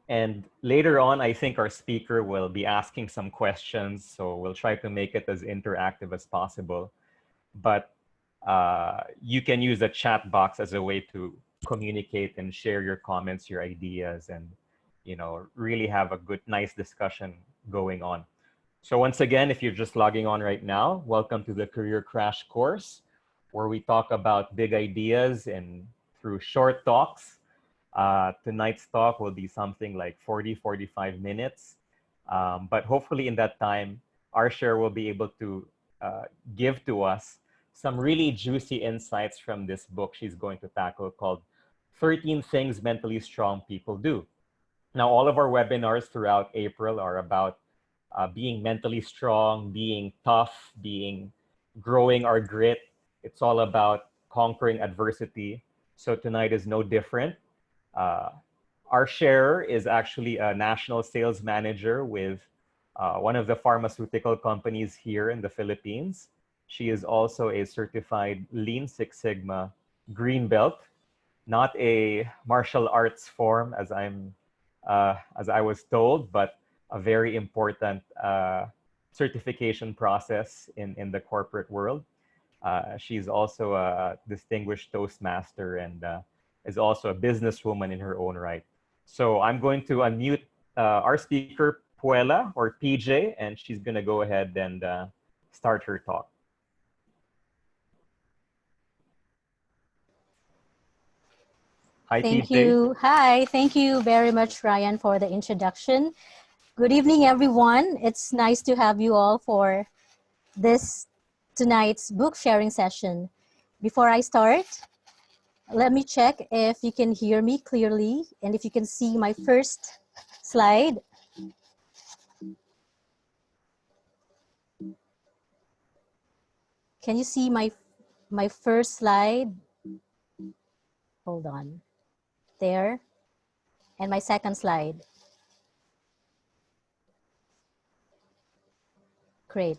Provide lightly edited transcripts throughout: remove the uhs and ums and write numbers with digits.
And later on, I think our speaker will be asking some questions. So we'll try to make it as interactive as possible. But you can use the chat box as a way to communicate and share your comments, your ideas, and really have a good, nice discussion going on. So once again, if you're just logging on right now, welcome to the Career Crash Course, where we talk about big ideas and through short talks. Tonight's talk will be something like 40-45 minutes. But hopefully in that time, our share will be able to give to us some really juicy insights from this book she's going to tackle called 13 Things Mentally Strong People Do. Now, all of our webinars throughout April are about being mentally strong, being tough, growing our grit. It's all about conquering adversity. So tonight is no different. Our sharer is actually a national sales manager with one of the pharmaceutical companies here in the Philippines. She is also a certified Lean Six Sigma Green Belt, not a martial arts form as I was told, but a very important certification process in the corporate world. She's also a distinguished Toastmaster and is also a businesswoman in her own right. So I'm going to unmute our speaker, Puela, or PJ, and she's going to go ahead and start her talk. Hi, Thank PJ. you. Hi, thank you very much, Ryan, for the introduction. Good evening, everyone. It's nice to have you all for this tonight's book sharing session. Before I start, let me check if you can hear me clearly and if you can see my first slide. Can you see my first slide? Hold on. There. And my second slide. Great.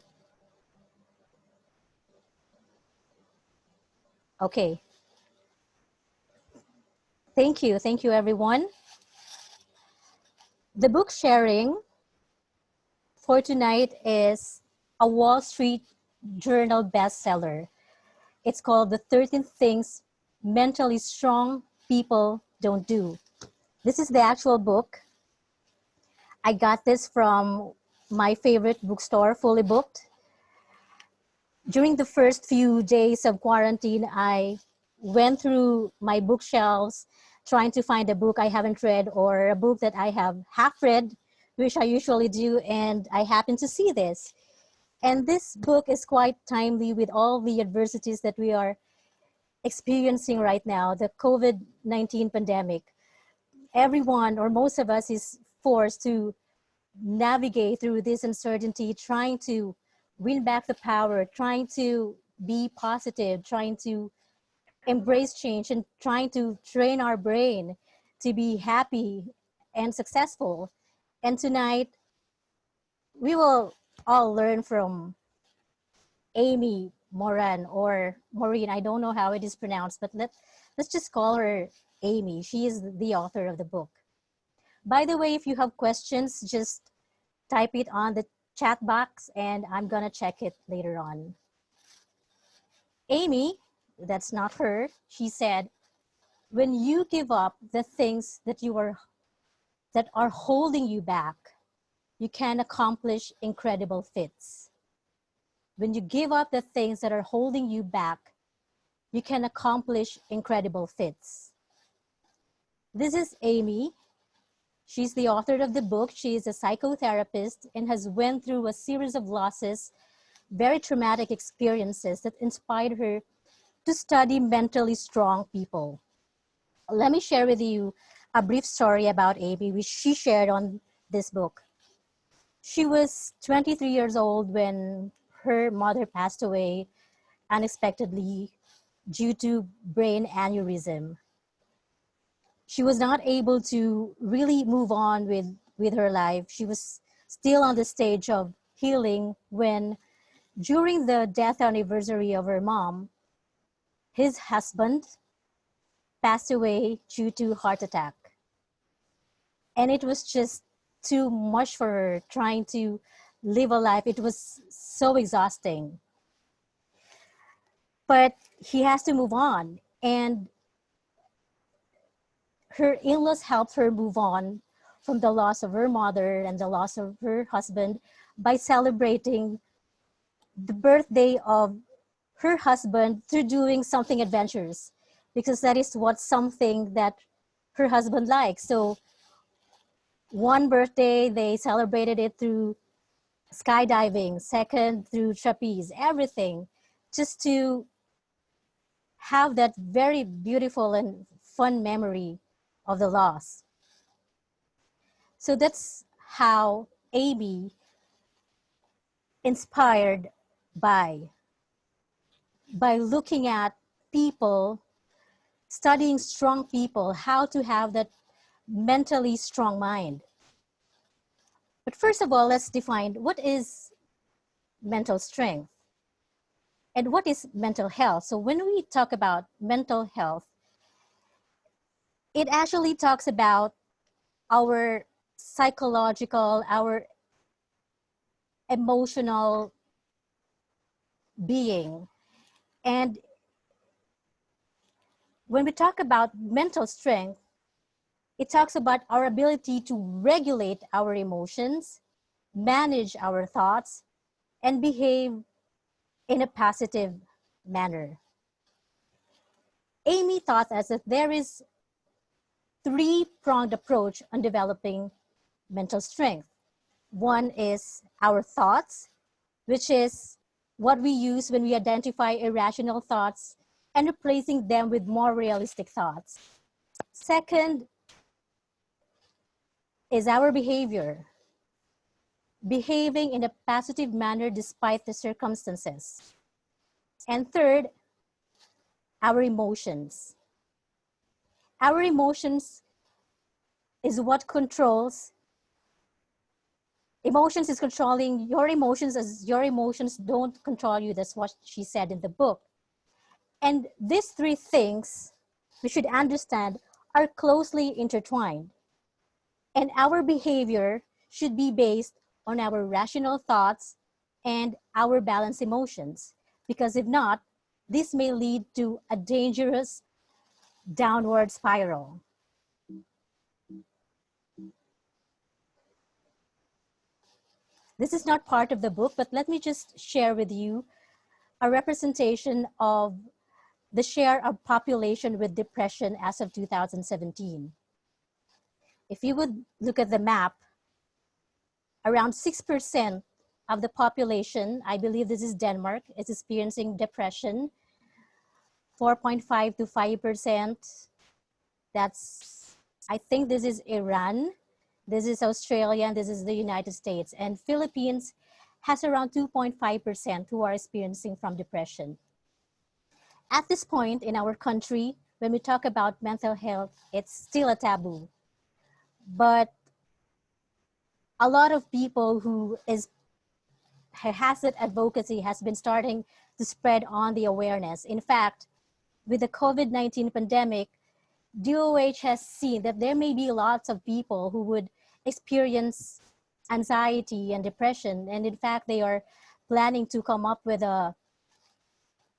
Okay. Thank you. Thank you, everyone. The book sharing for tonight is a Wall Street Journal bestseller. It's called The 13 Things Mentally Strong People Don't Do. This is the actual book. I got this from my favorite bookstore, Fully Booked. During the first few days of quarantine, I went through my bookshelves trying to find a book I haven't read or a book that I have half read, which I usually do, and I happened to see this. And this book is quite timely with all the adversities that we are experiencing right now, the COVID-19 pandemic. Everyone or most of us is forced to navigate through this uncertainty, trying to win back the power, trying to be positive, trying to embrace change, and trying to train our brain to be happy and successful. And tonight, we will all learn from Amy Morin or Morin. I don't know how it is pronounced, but let's just call her Amy. She is the author of the book. By the way, if you have questions, just type it on the chat box and I'm gonna check it later on. Amy, that's not her, she said, when you give up the things that are holding you back, you can accomplish incredible feats. When you give up the things that are holding you back, you can accomplish incredible feats. This is Amy. She's the author of the book. She is a psychotherapist and has went through a series of losses, very traumatic experiences that inspired her to study mentally strong people. Let me share with you a brief story about Amy, which she shared on this book. She was 23 years old when her mother passed away unexpectedly due to brain aneurysm. She was not able to really move on with her life. She was still on the stage of healing when, during the death anniversary of her mom, his husband passed away due to heart attack. And it was just too much for her trying to live a life. It was so exhausting. But he has to move on. And her in-laws helped her move on from the loss of her mother and the loss of her husband by celebrating the birthday of her husband through doing something adventurous, because that is what something that her husband likes. So one birthday, they celebrated it through skydiving, second through trapeze, everything, just to have that very beautiful and fun memory of the loss. So that's how Amy, inspired by looking at people, studying strong people, how to have that mentally strong mind. But first of all, let's define what is mental strength and what is mental health. So when we talk about mental health, it actually talks about our psychological, our emotional being. And when we talk about mental strength, it talks about our ability to regulate our emotions, manage our thoughts, and behave in a positive manner. Amy taught us that there is three-pronged approach on developing mental strength. One is our thoughts, which is what we use when we identify irrational thoughts and replacing them with more realistic thoughts. Second is our behavior, behaving in a positive manner despite the circumstances. And third, our emotions. Our emotions is what controls. Emotions is controlling your emotions, as your emotions don't control you. That's what she said in the book. And these three things we should understand are closely intertwined. And our behavior should be based on our rational thoughts and our balanced emotions. Because if not, this may lead to a dangerous downward spiral. This is not part of the book, but let me just share with you a representation of the share of population with depression as of 2017. If you would look at the map, around 6% of the population, I believe this is Denmark, is experiencing depression. 4.5 to 5%, that's, I think this is Iran, this is Australia, and this is the United States. And Philippines has around 2.5% who are experiencing from depression. At this point in our country, when we talk about mental health, it's still a taboo. But a lot of people who has that advocacy has been starting to spread on the awareness. In fact, with the COVID-19 pandemic, DOH has seen that there may be lots of people who would experience anxiety and depression. And in fact, they are planning to come up with a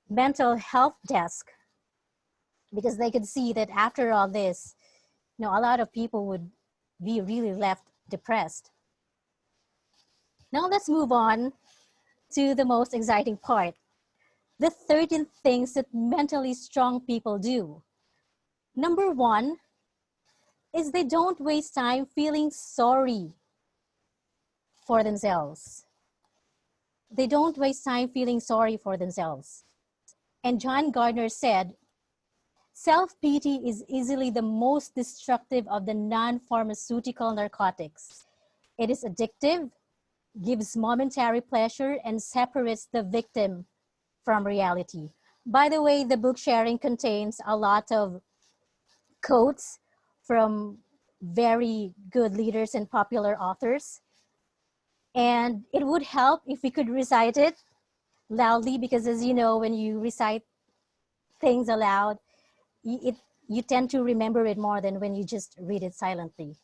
mental health desk, because they could see that after all this, a lot of people would be really left depressed. Now let's move on to the most exciting part, the 13 things that mentally strong people do. Number one is they don't waste time feeling sorry for themselves. They don't waste time feeling sorry for themselves. And John Gardner said, self-pity is easily the most destructive of the non-pharmaceutical narcotics. It is addictive, gives momentary pleasure, and separates the victim from reality. By the way, the book sharing contains a lot of quotes from very good leaders and popular authors. And it would help if we could recite it loudly, because as you know, when you recite things aloud, you tend to remember it more than when you just read it silently.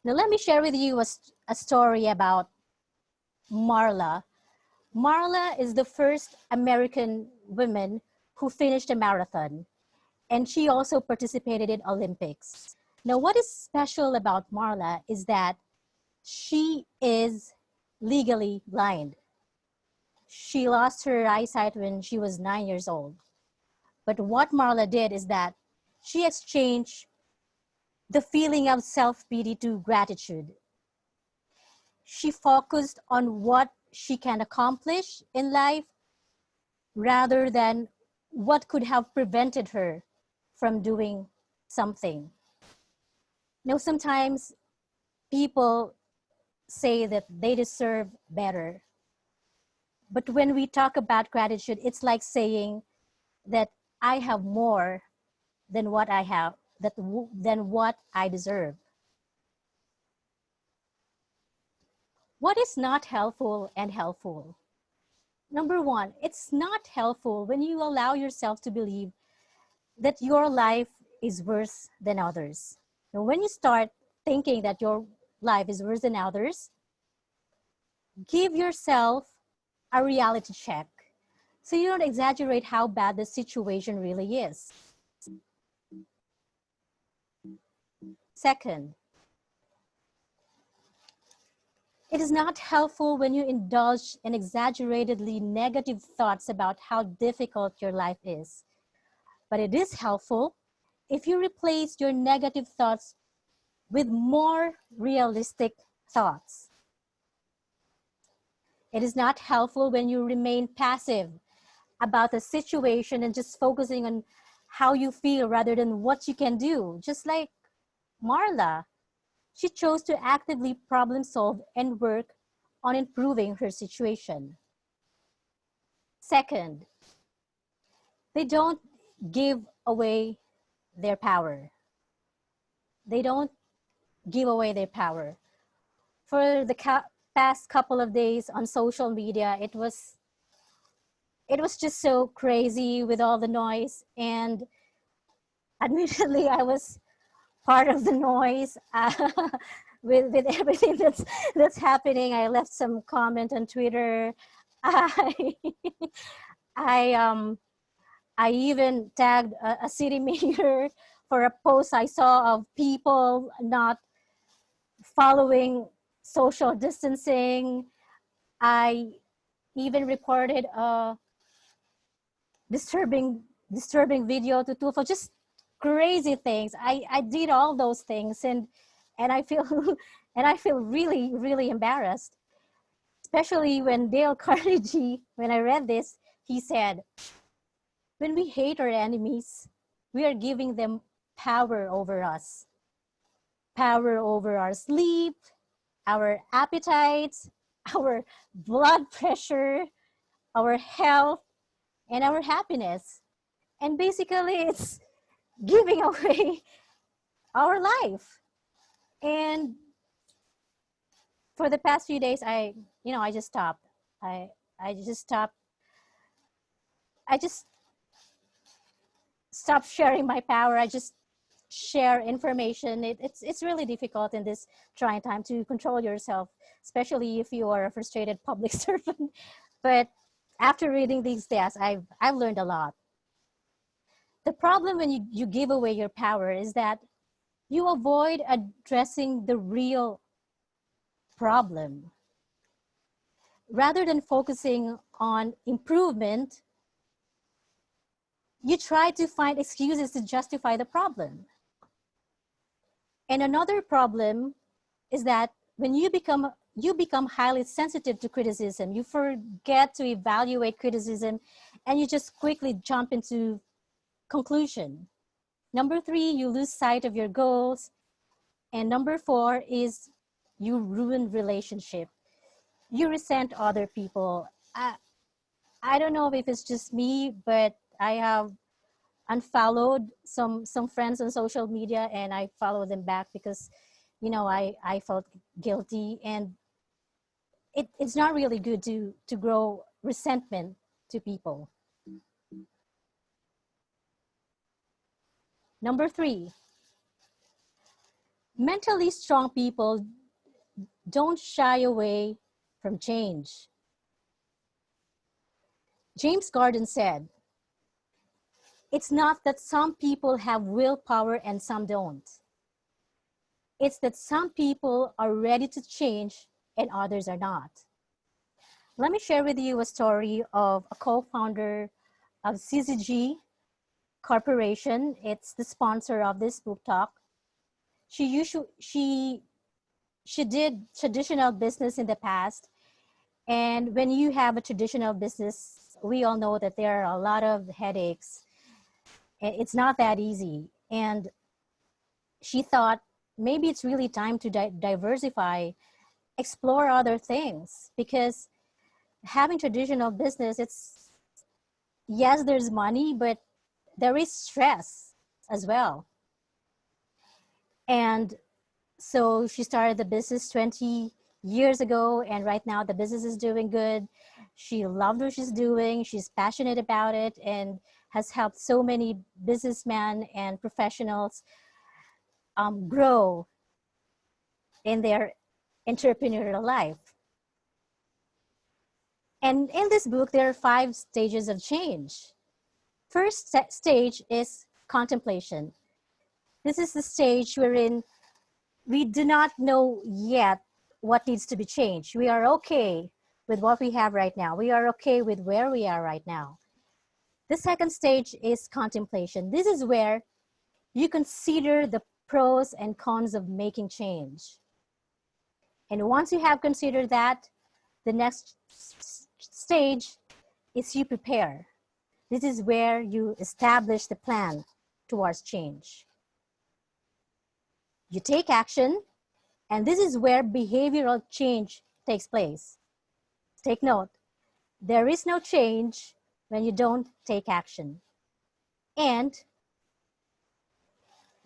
Now, let me share with you a story about Marla. Marla is the first American woman who finished a marathon, and she also participated in Olympics. Now, what is special about Marla is that she is legally blind. She lost her eyesight when she was 9 years old. But what Marla did is that she exchanged the feeling of self-pity to gratitude. She focused on what she can accomplish in life rather than what could have prevented her from doing something. Now, sometimes people say that they deserve better. But when we talk about gratitude, it's like saying that I have more than what I have, than what I deserve. What is not helpful and helpful? Number one, it's not helpful when you allow yourself to believe that your life is worse than others. Now, when you start thinking that your life is worse than others, give yourself a reality check so you don't exaggerate how bad the situation really is. Second, it is not helpful when you indulge in exaggeratedly negative thoughts about how difficult your life is. But it is helpful if you replace your negative thoughts with more realistic thoughts. It is not helpful when you remain passive about the situation and just focusing on how you feel rather than what you can do. Just like Marla, she chose to actively problem solve and work on improving her situation. Second, they don't give away their power. They don't give away their power. For the past couple of days on social media, it was just so crazy with all the noise, and admittedly I was part of the noise. With everything that's happening. I left some comment on Twitter. I I I even tagged a city mayor for a post I saw of people not following social distancing. I even recorded a disturbing video to Tufo, just crazy things. I did all those things, and I feel and I feel really, really embarrassed, especially when Dale Carnegie, when I read this, he said, when we hate our enemies, we are giving them power over us, power over our sleep, our appetites, our blood pressure, our health, and our happiness. And basically, it's giving away our life. And for the past few days, I just stopped. I just stopped. I just stopped sharing my power. I just share information. It's really difficult in this trying time to control yourself, especially if you are a frustrated public servant. But after reading these stats, I've learned a lot. The problem when you give away your power is that you avoid addressing the real problem. Rather than focusing on improvement, you try to find excuses to justify the problem. And another problem is that when you become highly sensitive to criticism, you forget to evaluate criticism and you just quickly jump into conclusion. Number 3, you lose sight of your goals. And number 4 is you ruin relationship. You resent other people. I don't know if it's just me, but I have unfollowed some friends on social media, and I follow them back because, I felt guilty, and it's not really good to grow resentment to people. Number 3, Mentally strong people don't shy away from change. James Garden said, "It's not that some people have willpower and some don't. It's that some people are ready to change and others are not." Let me share with you a story of a co-founder of CCG Corporation. It's the sponsor of this book talk. She did traditional business in the past. And when you have a traditional business, we all know that there are a lot of headaches. It's not that easy. And she thought maybe it's really time to diversify, explore other things, because having traditional business, it's, yes, there's money, but there is stress as well. And so she started the business 20 years ago, and right now the business is doing good. She loved what she's doing. She's passionate about it and has helped so many businessmen and professionals grow in their entrepreneurial life. And in this book, there are 5 stages of change. First stage is contemplation. This is the stage wherein we do not know yet what needs to be changed. We are okay with what we have right now. We are okay with where we are right now. The second stage is contemplation. This is where you consider the pros and cons of making change. And once you have considered that, the next stage is you prepare. This is where you establish the plan towards change. You take action, and this is where behavioral change takes place. Take note, there is no change when you don't take action. And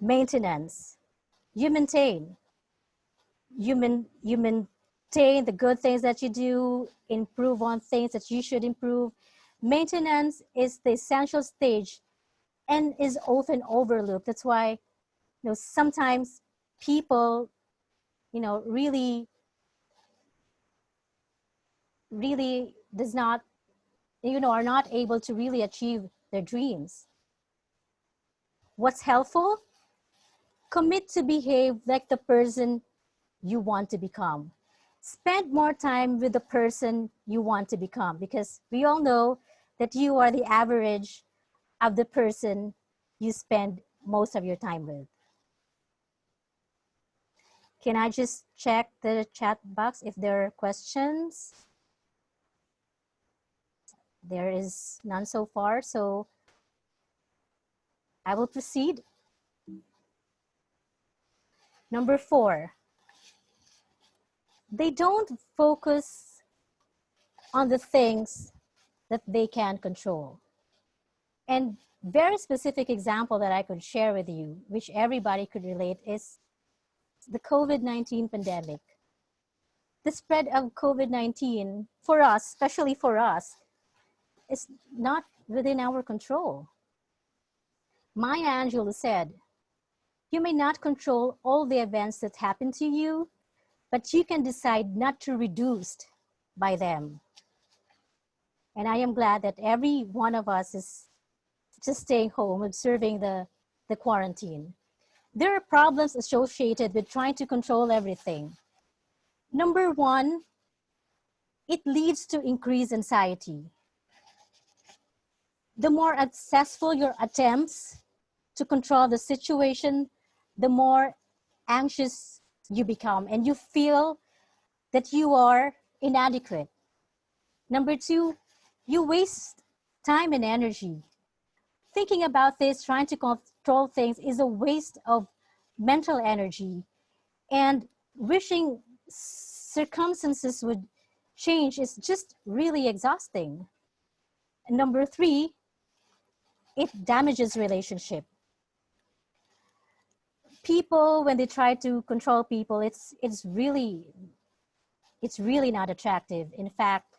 maintenance. You maintain the good things that you do, improve on things that you should improve. Maintenance is the essential stage and is often overlooked. That's why, sometimes people, really does not, are not able to really achieve their dreams. What's helpful? Commit to behave like the person you want to become. Spend more time with the person you want to become, because we all know that you are the average of the person you spend most of your time with. Can I just check the chat box if there are questions? There is none so far, so I will proceed. Number 4, they don't focus on the things that they can control. And very specific example that I could share with you, which everybody could relate, is the COVID-19 pandemic. The spread of COVID-19 for us, especially for us, is not within our control. Maya Angelou said, "You may not control all the events that happen to you, but you can decide not to be reduced by them." And I am glad that every one of us is just staying home, observing the quarantine. There are problems associated with trying to control everything. Number 1, it leads to increased anxiety. The more successful your attempts to control the situation, the more anxious you become and you feel that you are inadequate. Number 2, you waste time and energy. Thinking about this, trying to control things, is a waste of mental energy, and wishing circumstances would change is just really exhausting. And number 3, it damages relationship. People, when they try to control people, it's really not attractive. In fact,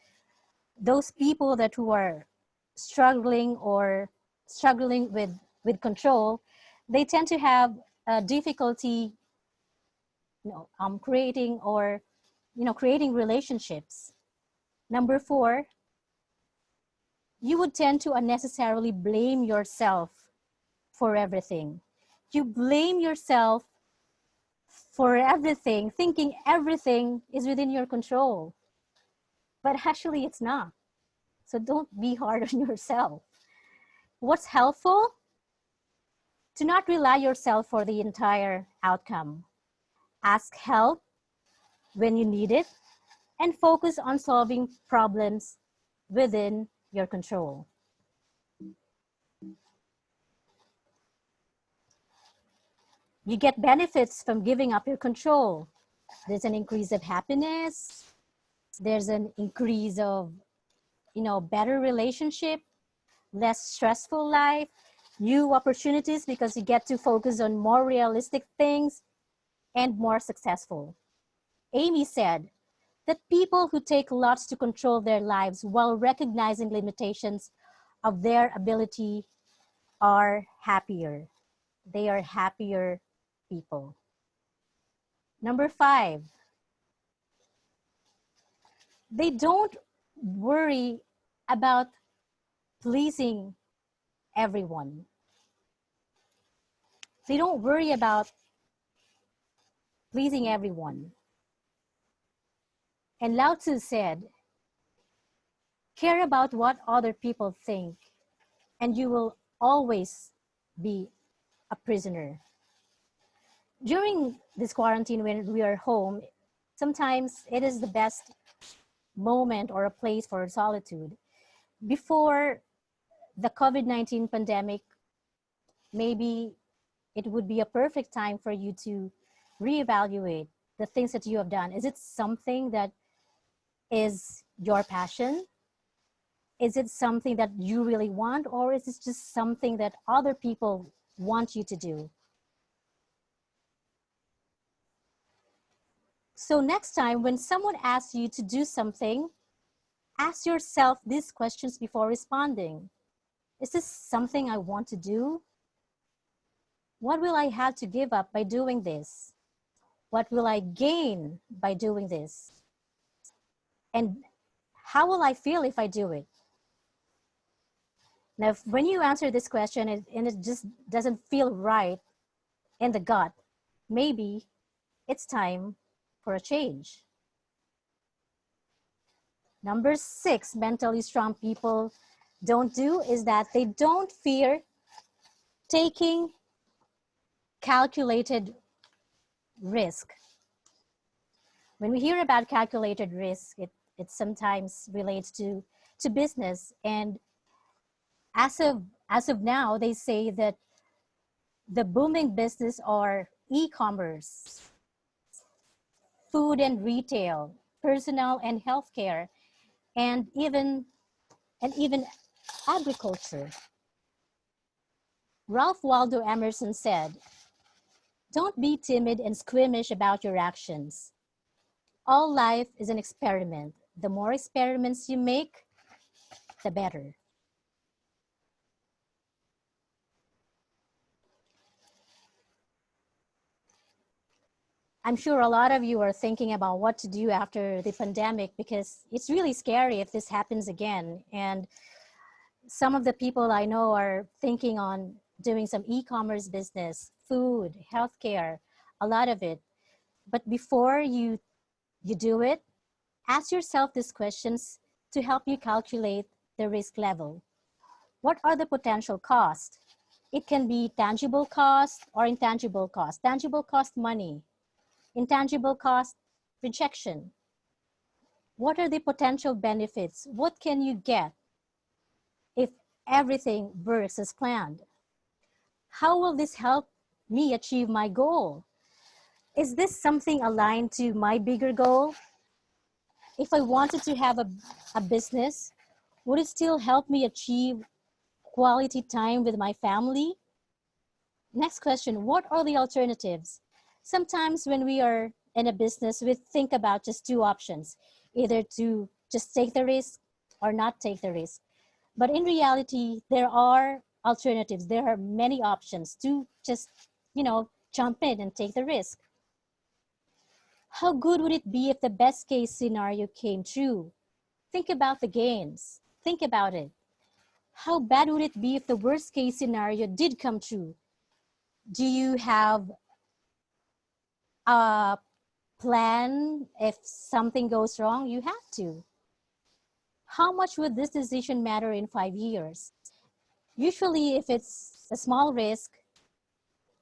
those people who are struggling with control, they tend to have difficulty creating or, creating relationships. Number 4, you would tend to unnecessarily blame yourself for everything. You blame yourself for everything, thinking everything is within your control. But actually, it's not. So don't be hard on yourself. What's helpful? To not rely yourself for the entire outcome. Ask help when you need it and focus on solving problems within your control. You get benefits from giving up your control. There's an increase of happiness. There's an increase of, better relationship, less stressful life, new opportunities because you get to focus on more realistic things and more successful. Amy said that people who take lots to control their lives while recognizing limitations of their ability are happier. They are happier people. Number 5, they don't worry about pleasing everyone. They don't worry about pleasing everyone. And Lao Tzu said, care about what other people think, and you will always be a prisoner. During this quarantine, when we are home, sometimes it is the best moment or a place for solitude. Before the COVID-19 pandemic, maybe it would be a perfect time for you to reevaluate the things that you have done. Is it something that is your passion? Is it something that you really want, or is it just something that other people want you to do? So next time when someone asks you to do something, ask yourself these questions before responding. Is this something I want to do? What will I have to give up by doing this? What will I gain by doing this? And how will I feel if I do it? Now, when you answer this question and it just doesn't feel right in the gut, maybe it's time for a change. Number 6, mentally strong people don't do is that they don't fear taking calculated risk. When we hear about calculated risk, it sometimes relates to business. And as of now, they say that the booming business are e-commerce, food and retail, personal and healthcare, and even agriculture. Ralph Waldo Emerson said, "Don't be timid and squeamish about your actions. All life is an experiment. The more experiments you make, the better." I'm sure a lot of you are thinking about what to do after the pandemic, because it's really scary if this happens again. And some of the people I know are thinking on doing some e-commerce business, food, healthcare, a lot of it. But before you do it, ask yourself these questions to help you calculate the risk level. What are the potential costs? It can be tangible cost or intangible cost. Tangible cost, money. Intangible cost, rejection. What are the potential benefits? What can you get if everything works as planned? How will this help me achieve my goal? Is this something aligned to my bigger goal? If I wanted to have a business, would it still help me achieve quality time with my family? Next question, what are the alternatives? Sometimes when we are in a business, we think about just 2 options, either to just take the risk or not take the risk. But in reality, there are alternatives. There are many options to just, jump in and take the risk. How good would it be if the best case scenario came true? Think about the gains. Think about it. How bad would it be if the worst case scenario did come true? Do you have a plan if something goes wrong? You have to. How much would this decision matter in 5 years? Usually, if it's a small risk,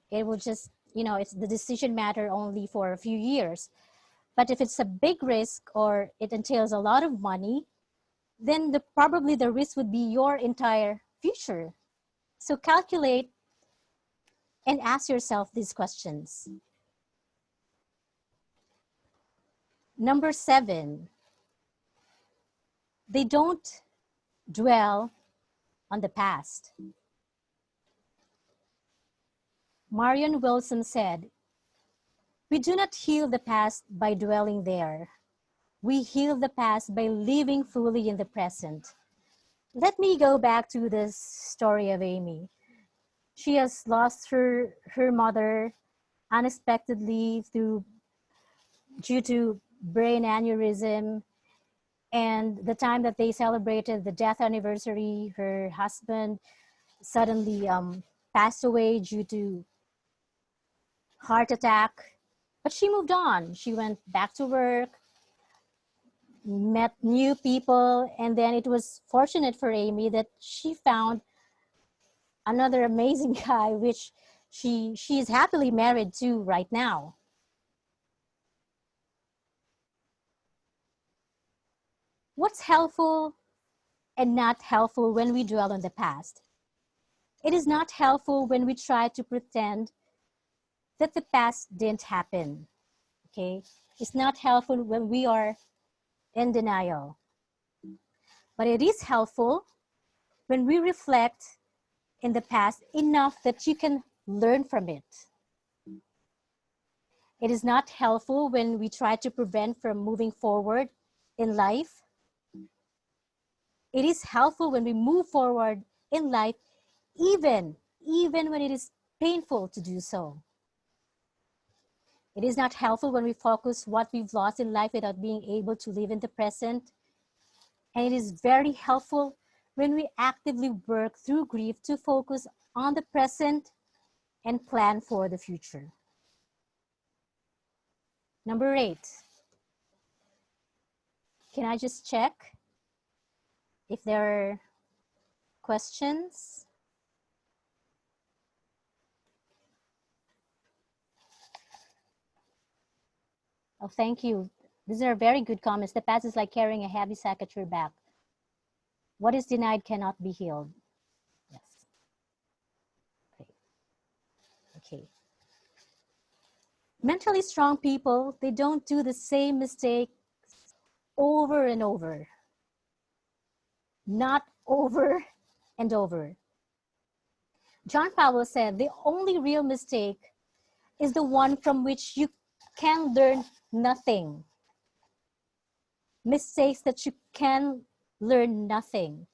it will just, it's the decision matter only for a few years. But if it's a big risk or it entails a lot of money, then probably the risk would be your entire future. So calculate and ask yourself these questions. Number 7, they don't dwell on the past. Marion Wilson said, "We do not heal the past by dwelling there. We heal the past by living fully in the present." Let me go back to the story of Amy. She has lost her mother unexpectedly due to brain aneurysm. And the time that they celebrated the death anniversary, her husband suddenly passed away due to heart attack. But she moved on. She went back to work, met new people, and then it was fortunate for Amy that she found another amazing guy, which she is happily married to right now. What's helpful and not helpful when we dwell on the past? It is not helpful when we try to pretend that the past didn't happen, okay? It's not helpful when we are in denial. But it is helpful when we reflect in the past enough that you can learn from it. It is not helpful when we try to prevent from moving forward in life. It is helpful when we move forward in life, even when it is painful to do so. It is not helpful when we focus what we've lost in life without being able to live in the present. And it is very helpful when we actively work through grief to focus on the present and plan for the future. Number 8. Can I just check if there are questions? Oh, thank you. These are very good comments. The past is like carrying a heavy sack at your back. What is denied cannot be healed. Yes. Okay. Mentally strong people, they don't do the same mistake over and over. Not over and over. John Powell said, the only real mistake is the one from which you can learn nothing. Mistakes that you can learn nothing.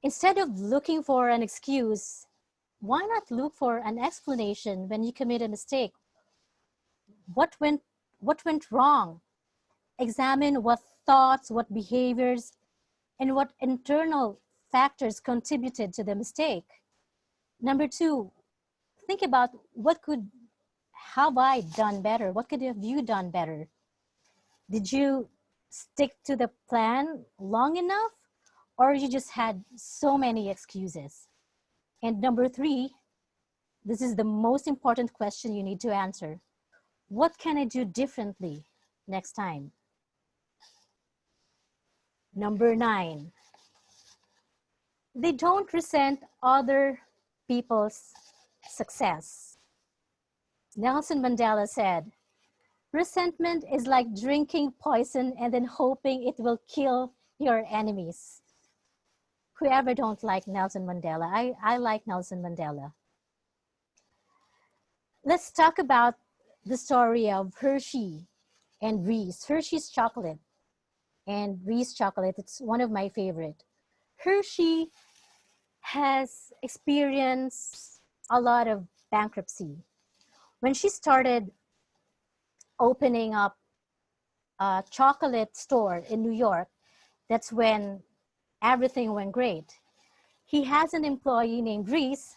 Instead of looking for an excuse, why not look for an explanation when you commit a mistake? What went wrong? Examine what thoughts, what behaviors, and what internal factors contributed to the mistake. Number 2, think about have I done better? What could have you done better? Did you stick to the plan long enough, or you just had so many excuses? And number 3, this is the most important question you need to answer. What can I do differently next time? Number 9, they don't resent other people's success. Nelson Mandela said, resentment is like drinking poison and then hoping it will kill your enemies. Whoever don't like Nelson Mandela, I like Nelson Mandela. Let's talk about the story of Hershey and Reese. Hershey's chocolate and Reese chocolate, it's one of my favorite. Hershey has experienced a lot of bankruptcy. When she started opening up a chocolate store in New York, that's when everything went great. He has an employee named Reese,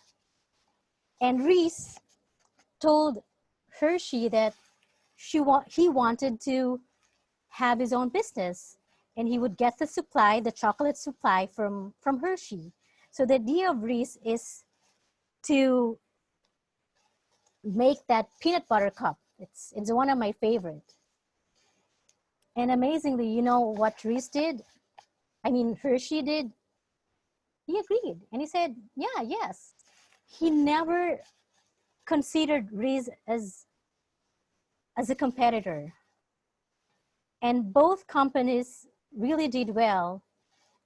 and Reese told Hershey that he wanted to have his own business, and he would get the supply, the chocolate supply from Hershey. So the idea of Reese is to make that peanut butter cup. It's one of my favorite. And amazingly, you know what Reese did? I mean, Hershey did. He agreed, and he said, "Yeah, yes." He never considered Reese as a competitor. And both companies really did well.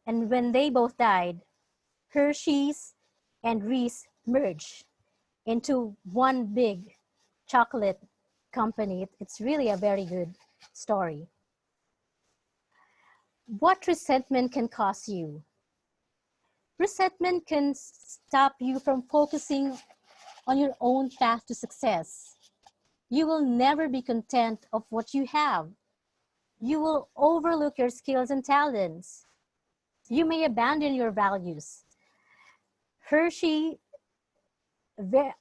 And when they both died, Hershey's and Reese merged into one big chocolate company. It's really a very good story. What resentment can cause you? Resentment can stop you from focusing on your own path to success. You will never be content of what you have. You will overlook your skills and talents. You may abandon your values. Hershey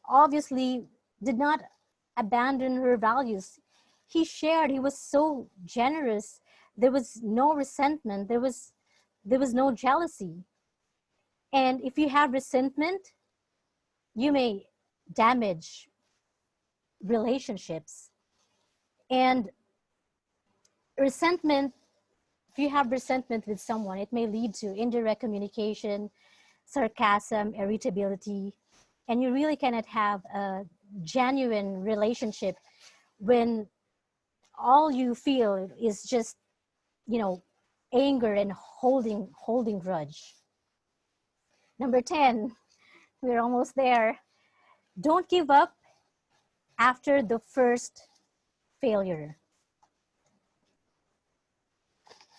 obviously did not abandon her values. He shared, he was so generous. There was no resentment, there was no jealousy. And if you have resentment, you may damage relationships. And resentment, if you have resentment with someone, it may lead to indirect communication, sarcasm, irritability, and you really cannot have a genuine relationship when all you feel is just, you know, anger and holding grudge. Number 10, we're almost there. Don't give up after the first failure.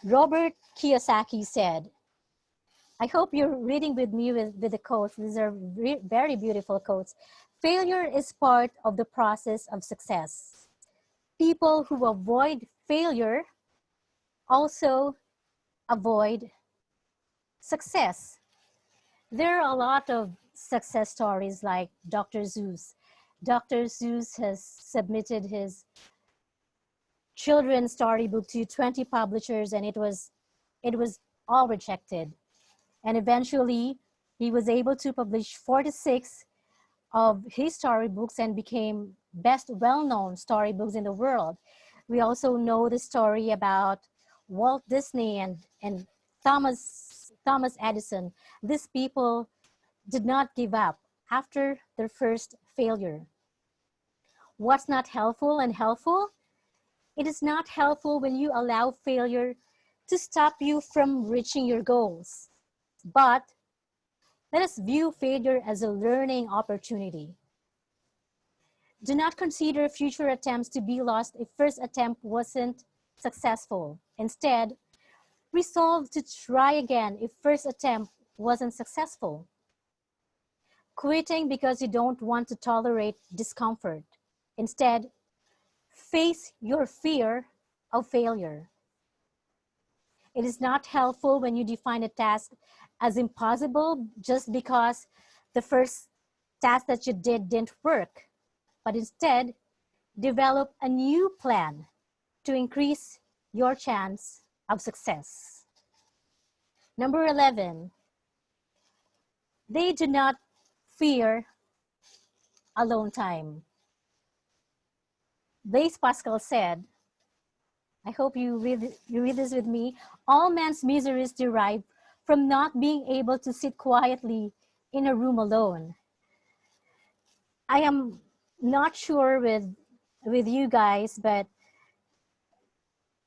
Robert Kiyosaki said, I hope you're reading with me with the quotes. These are very beautiful quotes. Failure is part of the process of success. People who avoid failure also avoid success. There are a lot of success stories like Dr. Seuss. Dr. Seuss has submitted his children's storybook to 20 publishers, and it was all rejected. And eventually, he was able to publish 46 of his storybooks and became best well-known storybooks in the world. We also know the story about Walt Disney and Thomas Edison. These people did not give up after their first failure. What's not helpful and helpful? It is not helpful when you allow failure to stop you from reaching your goals. But let us view failure as a learning opportunity. Do not consider future attempts to be lost if first attempt wasn't successful. Instead, resolve to try again if first attempt wasn't successful. Quitting because you don't want to tolerate discomfort. Instead, face your fear of failure. It is not helpful when you define a task as impossible just because the first task that you didn't work, but instead develop a new plan to increase your chance of success. Number 11, they do not fear alone time. Blaise Pascal said, I hope you read this with me. All man's miseries derive from not being able to sit quietly in a room alone. I am not sure with you guys, but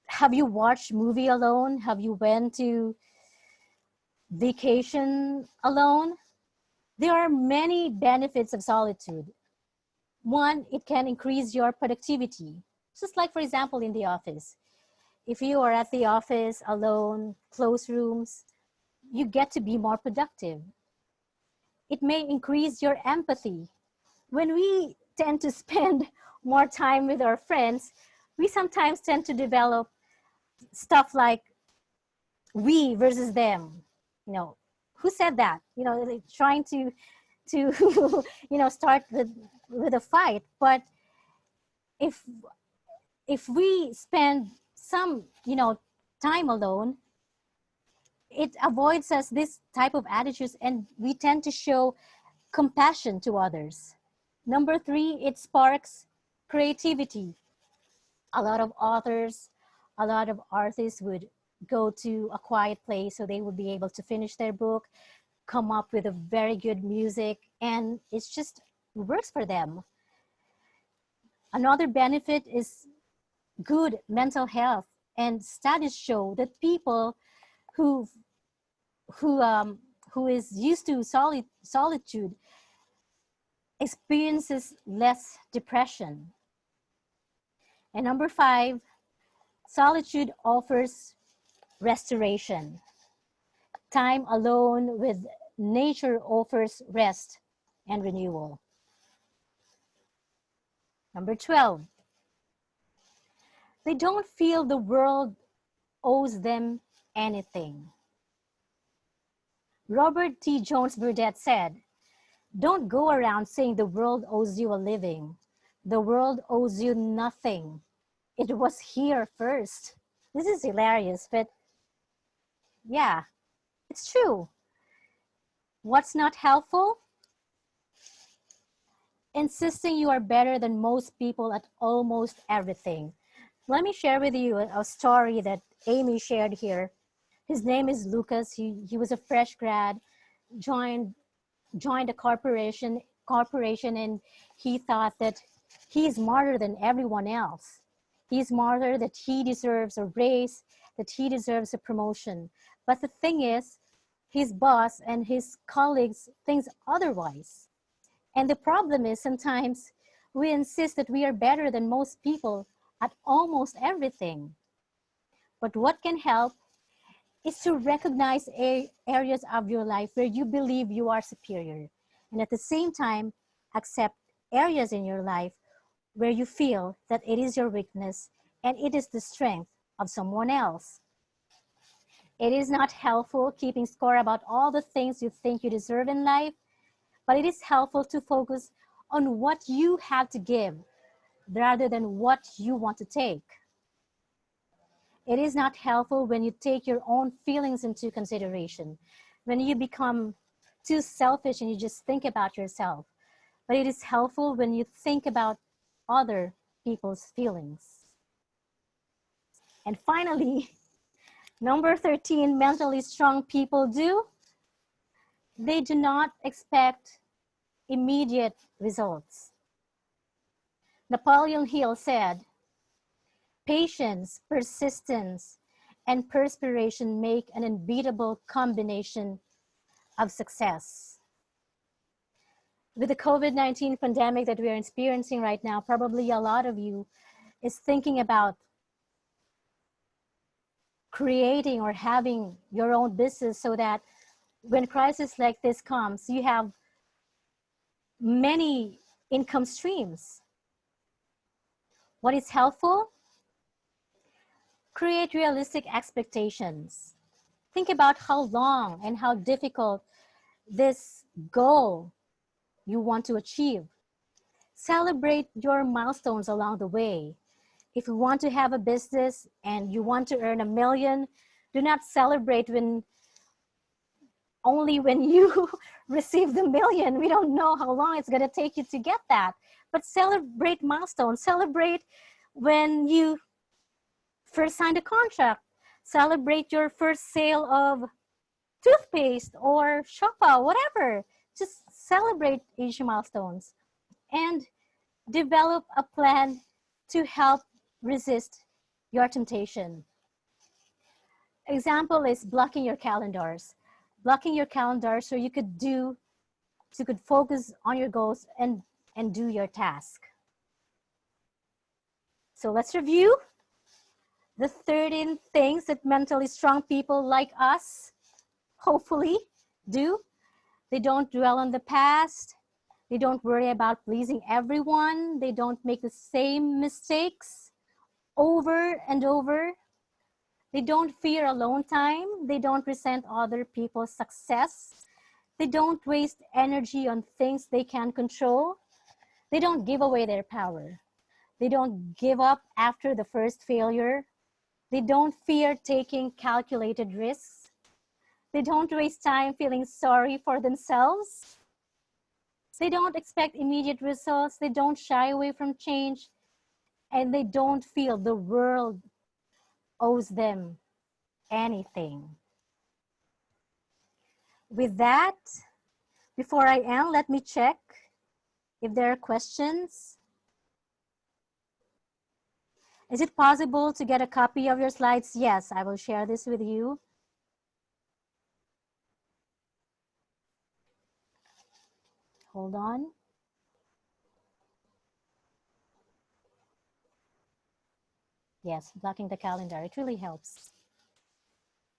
have you watched movie alone? Have you went to vacation alone? There are many benefits of solitude. One, it can increase your productivity. Just like, for example, in the office. If you are at the office alone, closed rooms, you get to be more productive. It may increase your empathy. When we tend to spend more time with our friends, we sometimes tend to develop stuff like we versus them. You know, who said that? You know, like trying to start with a fight. But if we spend some time alone, it avoids us this type of attitudes, and we tend to show compassion to others. Number 3, it sparks creativity. A lot of authors, a lot of artists would go to a quiet place so they would be able to finish their book, come up with a very good music, and it's just works for them. Another benefit is good mental health, and studies show that people who is used to solitude experiences less depression. And number 5, solitude offers restoration. Time alone with nature offers rest and renewal. Number 12, they don't feel the world owes them anything. Robert T. Jones Burdett said, "Don't go around saying the world owes you a living. The world owes you nothing. It was here first." This is hilarious, but yeah, it's true. What's not helpful? Insisting you are better than most people at almost everything. Let me share with you a story that Amy shared here. His name is Lucas. He was a fresh grad, joined a corporation, and he thought that he's smarter than everyone else. He's smarter, that he deserves a raise, that he deserves a promotion. But the thing is, his boss and his colleagues think otherwise. And the problem is sometimes we insist that we are better than most people at almost everything. But what can help is to recognize areas of your life where you believe you are superior, and at the same time accept areas in your life where you feel that it is your weakness and it is the strength of someone else. It is not helpful keeping score about all the things you think you deserve in life, but it is helpful to focus on what you have to give rather than what you want to take. It is not helpful when you take your own feelings into consideration, when you become too selfish and you just think about yourself. But it is helpful when you think about other people's feelings. And finally, number 13, mentally strong people do. They do not expect immediate results. Napoleon Hill said, "Patience, persistence, and perspiration make an unbeatable combination of success." With the COVID-19 pandemic that we are experiencing right now, probably a lot of you is thinking about creating or having your own business so that when crisis like this comes, you have many income streams. What is helpful? Create realistic expectations. Think about how long and how difficult this goal you want to achieve. Celebrate your milestones along the way. If you want to have a business and you want to earn $1 million, do not celebrate only when you receive the $1 million. We don't know how long it's going to take you to get that. But celebrate milestones. Celebrate when you first signed a contract. Celebrate your first sale of toothpaste or shoppa, whatever. Just celebrate each milestones and develop a plan to help resist your temptation. Example is blocking your calendars. Blocking your calendar so you could focus on your goals and do your task. So let's review the 13 things that mentally strong people like us hopefully do. They don't dwell on the past. They don't worry about pleasing everyone. They don't make the same mistakes over and over. They don't fear alone time. They don't resent other people's success. They don't waste energy on things they can't control. They don't give away their power. They don't give up after the first failure. They don't fear taking calculated risks. They don't waste time feeling sorry for themselves. They don't expect immediate results. They don't shy away from change. And they don't feel the world owes them anything. With that, before I end, let me check if there are questions. Is it possible to get a copy of your slides? Yes, I will share this with you. Hold on. Yes, blocking the calendar, it really helps.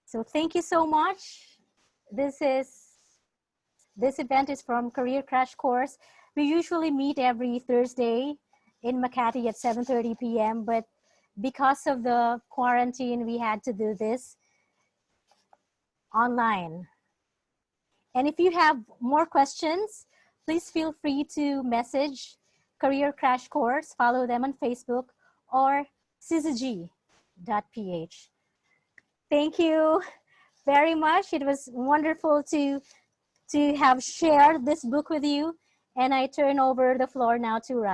So thank you so much. This event is from Career Crash Course. We usually meet every Thursday in Makati at 7:30 p.m. But because of the quarantine, we had to do this online. And if you have more questions, please feel free to message Career Crash Course, follow them on Facebook, or syzygy.ph. Thank you very much. It was wonderful to have shared this book with you. And I turn over the floor now to Ryan.